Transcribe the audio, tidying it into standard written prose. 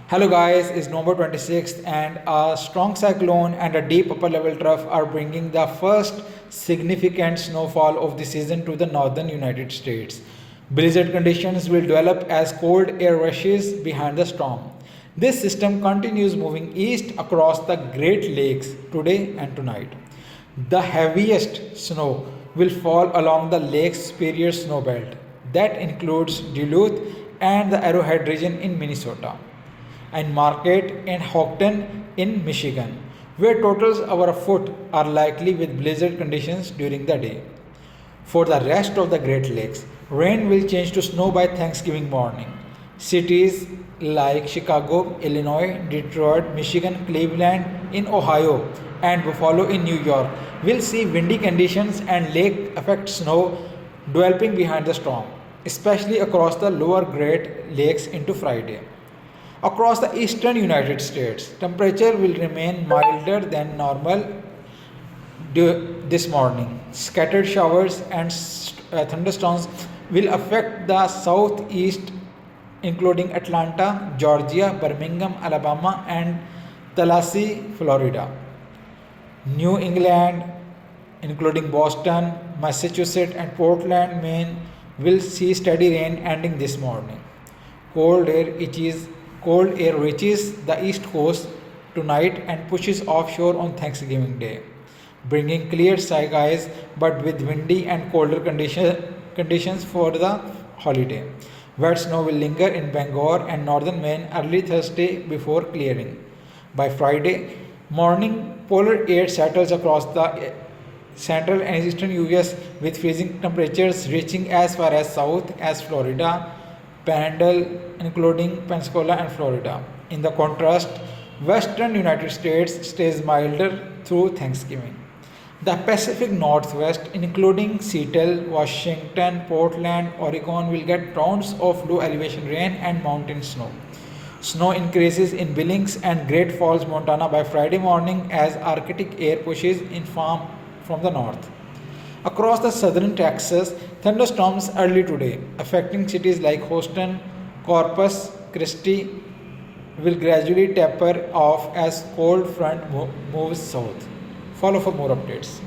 Hello guys, it's November 26th and a strong cyclone and a deep upper level trough are bringing the first significant snowfall of the season to the northern United States. Blizzard conditions will develop as cold air rushes behind the storm. This system continues moving east across the Great Lakes today and tonight. The heaviest snow will fall along the Lake Superior snow belt. That includes Duluth and the Arrowhead region in Minnesota and Marquette and Hougton in Michigan, where totals over a foot are likely with blizzard conditions during the day. For the rest of the Great Lakes, rain will change to snow by Thanksgiving morning. Cities like Chicago, Illinois, Detroit, Michigan, Cleveland in Ohio, and Buffalo in New York will see windy conditions and lake effect snow developing behind the storm, especially across the lower Great Lakes into Friday. Across the eastern United States, temperature will remain milder than normal this morning. Scattered showers and thunderstorms will affect the southeast, including Atlanta, Georgia, Birmingham, Alabama, and Tallahassee, Florida. New England, including Boston, Massachusetts, and Portland, Maine, will see steady rain ending this morning. Cold air reaches Cold air reaches the east coast tonight and pushes offshore on Thanksgiving Day, bringing clear skies but with windy and colder conditions for the holiday. Wet snow will linger in Bangor and northern Maine early Thursday before clearing. By Friday morning, polar air settles across the central and eastern US with freezing temperatures reaching as far as south as Florida, Panhandle, including Pensacola and Florida. In the contrast, western United States stays milder through Thanksgiving. The Pacific Northwest, including Seattle, Washington, Portland, Oregon, will get rounds of low elevation rain and mountain snow. Snow increases in Billings and Great Falls, Montana by Friday morning as Arctic air pushes in from the north. Across the southern Texas, thunderstorms early today, affecting cities like Houston, Corpus Christi, will gradually taper off as cold front moves south. Follow for more updates.